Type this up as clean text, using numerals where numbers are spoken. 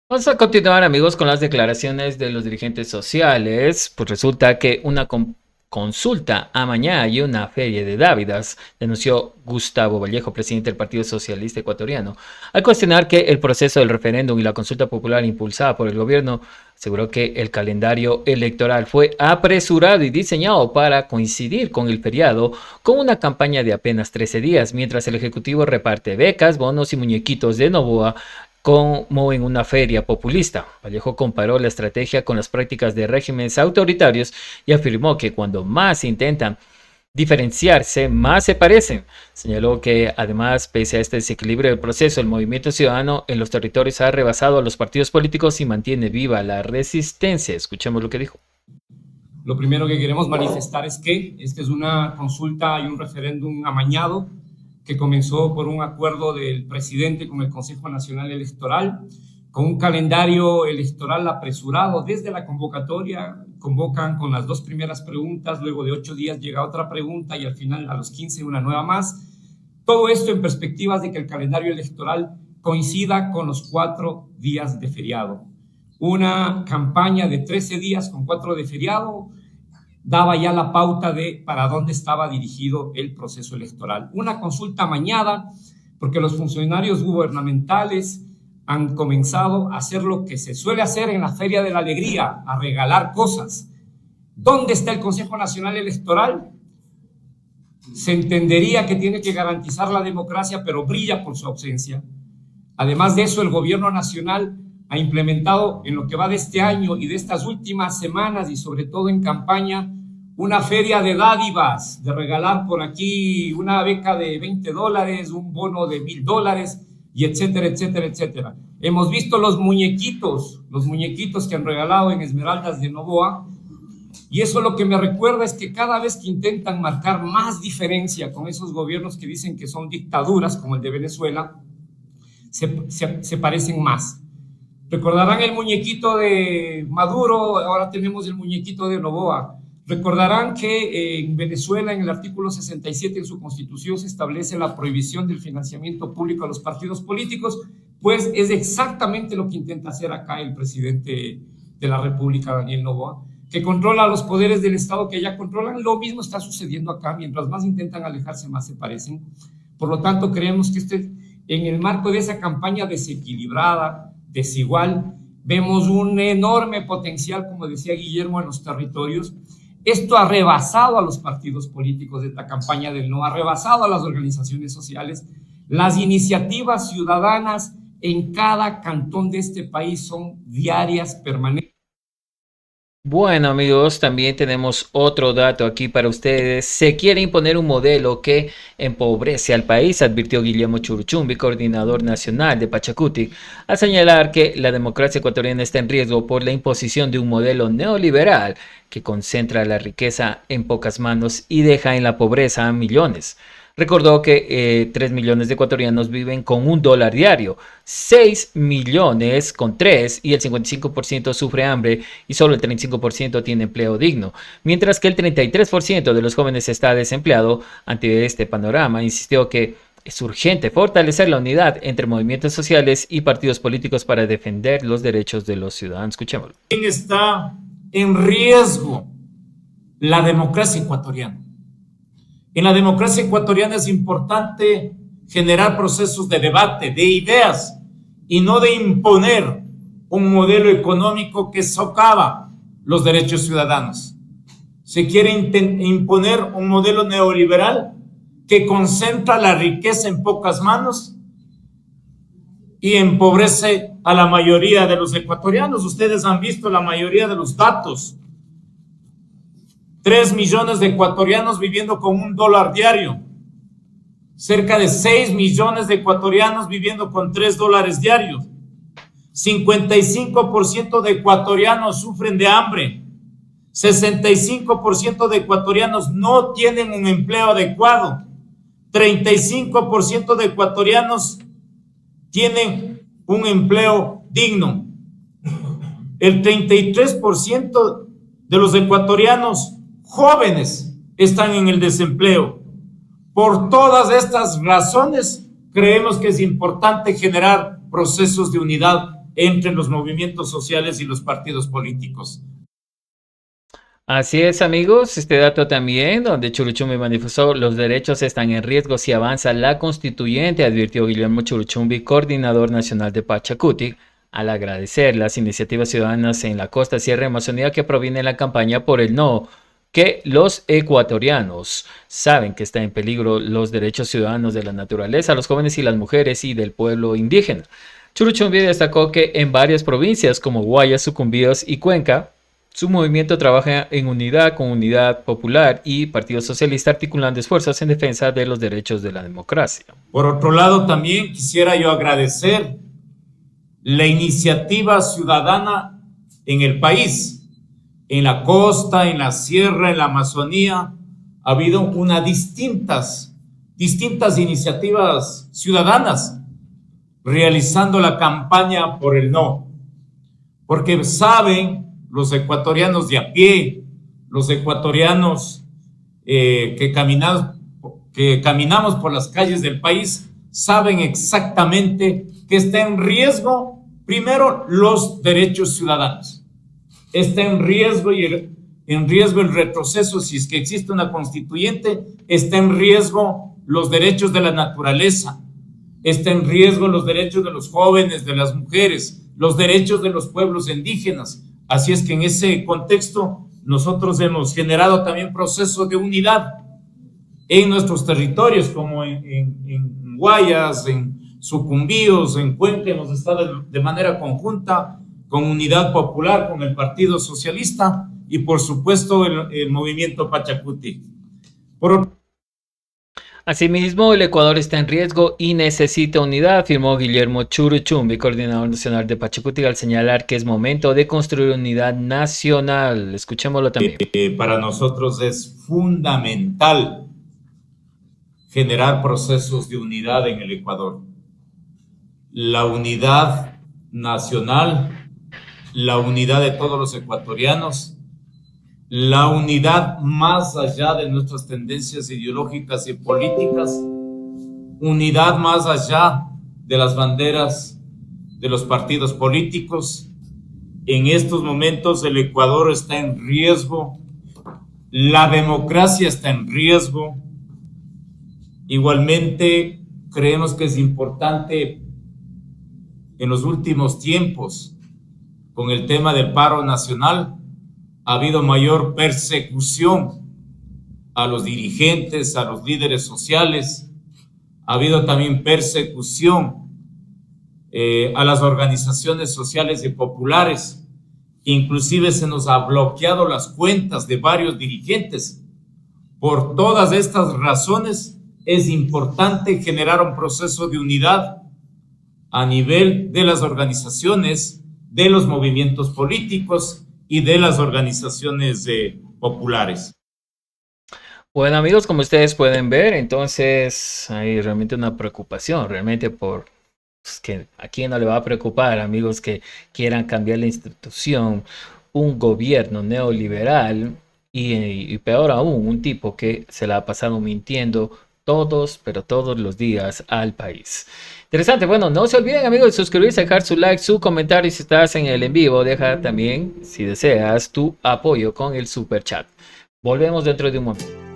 Vamos a continuar, amigos, con las declaraciones de los dirigentes sociales. Pues resulta que una consulta amañada y una feria de dávidas, denunció Gustavo Vallejo, presidente del Partido Socialista Ecuatoriano, al cuestionar que el proceso del referéndum y la consulta popular impulsada por el gobierno. Aseguró que el calendario electoral fue apresurado y diseñado para coincidir con el feriado, con una campaña de apenas 13 días, mientras el Ejecutivo reparte becas, bonos y muñequitos de Novoa como en una feria populista. Vallejo comparó la estrategia con las prácticas de regímenes autoritarios y afirmó que cuando más intentan diferenciarse, más se parecen. Señaló que además, pese a este desequilibrio del proceso, el movimiento ciudadano en los territorios ha rebasado a los partidos políticos y mantiene viva la resistencia. Escuchemos lo que dijo. Lo primero que queremos manifestar es que esta es una consulta y un referéndum amañado que comenzó por un acuerdo del presidente con el Consejo Nacional Electoral, con un calendario electoral apresurado desde la convocatoria. Convocan con las dos primeras preguntas, luego de 8 días llega otra pregunta y al final a los 15 una nueva más. Todo esto en perspectivas de que el calendario electoral coincida con los 4 días de feriado. Una campaña de 13 días con 4 de feriado daba ya la pauta de para dónde estaba dirigido el proceso electoral. Una consulta amañada, porque los funcionarios gubernamentales han comenzado a hacer lo que se suele hacer en la Feria de la Alegría, a regalar cosas. ¿Dónde está el Consejo Nacional Electoral? Se entendería que tiene que garantizar la democracia, pero brilla por su ausencia. Además de eso, el gobierno nacional ha implementado en lo que va de este año y de estas últimas semanas y sobre todo en campaña una feria de dádivas, de regalar por aquí una beca de $20, un bono de $1,000 y etcétera, etcétera, etcétera. Hemos visto los muñequitos que han regalado en Esmeraldas de Novoa, y eso lo que me recuerda es que cada vez que intentan marcar más diferencia con esos gobiernos que dicen que son dictaduras, como el de Venezuela, se parecen más. Recordarán el muñequito de Maduro, ahora tenemos el muñequito de Novoa. Recordarán que en Venezuela, en el artículo 67 en su constitución, se establece la prohibición del financiamiento público a los partidos políticos, pues es exactamente lo que intenta hacer acá el presidente de la República, Daniel Noboa, que controla los poderes del Estado que ya controlan. Lo mismo está sucediendo acá, mientras más intentan alejarse, más se parecen. Por lo tanto, creemos que en el marco de esa campaña desequilibrada, desigual, vemos un enorme potencial, como decía Guillermo, en los territorios. Esto ha rebasado a los partidos políticos de la campaña del no, ha rebasado a las organizaciones sociales. Las iniciativas ciudadanas en cada cantón de este país son diarias, permanentes. Bueno, amigos, también tenemos otro dato aquí para ustedes. Se quiere imponer un modelo que empobrece al país, advirtió Guillermo Churuchumbi, coordinador nacional de Pachacuti, al señalar que la democracia ecuatoriana está en riesgo por la imposición de un modelo neoliberal que concentra la riqueza en pocas manos y deja en la pobreza a millones. Recordó que 3 millones de ecuatorianos viven con $1 diario, 6 millones con 3 y el 55% sufre hambre y solo el 35% tiene empleo digno, mientras que el 33% de los jóvenes está desempleado. Ante este panorama, insistió que es urgente fortalecer la unidad entre movimientos sociales y partidos políticos para defender los derechos de los ciudadanos. Escuchémoslo. Está en riesgo la democracia ecuatoriana. En la democracia ecuatoriana es importante generar procesos de debate, de ideas, y no de imponer un modelo económico que socava los derechos ciudadanos. Se quiere imponer un modelo neoliberal que concentra la riqueza en pocas manos y empobrece a la mayoría de los ecuatorianos. Ustedes han visto la mayoría de los datos. 3 millones de ecuatorianos viviendo con $1 diario. Cerca de 6 millones de ecuatorianos viviendo con $3 diarios. 55% de ecuatorianos sufren de hambre. 65% de ecuatorianos no tienen un empleo adecuado. 35% de ecuatorianos tienen un empleo digno. El 33% de los ecuatorianos jóvenes están en el desempleo. Por todas estas razones, creemos que es importante generar procesos de unidad entre los movimientos sociales y los partidos políticos. Así es, amigos. Este dato también, donde Churuchumbi manifestó los derechos están en riesgo si avanza la constituyente, advirtió Guillermo Churuchumbi, coordinador nacional de Pachacuti, al agradecer las iniciativas ciudadanas en la costa, sierra y Amazonía que proviene de la campaña por el no, que los ecuatorianos saben que está en peligro los derechos ciudadanos de la naturaleza, los jóvenes y las mujeres y del pueblo indígena. Churuchumbi destacó que en varias provincias como Guayas, Sucumbíos y Cuenca, su movimiento trabaja en unidad con Unidad Popular y Partido Socialista, articulando esfuerzos en defensa de los derechos de la democracia. Por otro lado, también quisiera yo agradecer la iniciativa ciudadana en el país, en la costa, en la sierra, en la Amazonía. Ha habido unas distintas iniciativas ciudadanas realizando la campaña por el no, porque saben los ecuatorianos de a pie, los ecuatorianos que caminamos por las calles del país, saben exactamente que está en riesgo, primero, los derechos ciudadanos. Está en riesgo el retroceso si es que existe una constituyente, está en riesgo los derechos de la naturaleza, está en riesgo los derechos de los jóvenes, de las mujeres, los derechos de los pueblos indígenas. Así es que en ese contexto nosotros hemos generado también procesos de unidad en nuestros territorios, como en Guayas, en Sucumbíos, en Cuenca. Hemos estado de manera conjunta con Unidad Popular, con el Partido Socialista y por supuesto el movimiento Pachacuti. Asimismo, el Ecuador está en riesgo y necesita unidad, afirmó Guillermo Churuchumbi, coordinador nacional de Pachacuti, al señalar que es momento de construir unidad nacional. Escuchémoslo también. Para nosotros es fundamental generar procesos de unidad en el Ecuador. La unidad nacional, la unidad de todos los ecuatorianos, la unidad más allá de nuestras tendencias ideológicas y políticas, unidad más allá de las banderas de los partidos políticos. En estos momentos el Ecuador está en riesgo, la democracia está en riesgo. Igualmente, creemos que es importante en los últimos tiempos, con el tema del paro nacional, ha habido mayor persecución a los dirigentes, a los líderes sociales. Ha habido también persecución a las organizaciones sociales y populares. Inclusive se nos ha bloqueado las cuentas de varios dirigentes. Por todas estas razones es importante generar un proceso de unidad a nivel de las organizaciones, de los movimientos políticos y de las organizaciones populares. Bueno, amigos, como ustedes pueden ver, entonces hay realmente una preocupación, realmente por que a quién no le va a preocupar, amigos, que quieran cambiar la institución, un gobierno neoliberal y peor aún, un tipo que se la ha pasado mintiendo todos, pero todos los días al país. Interesante. Bueno, no se olviden, amigos, de suscribirse, dejar su like, su comentario. Si estás en el en vivo, deja también, si deseas, tu apoyo con el super chat. Volvemos dentro de un momento.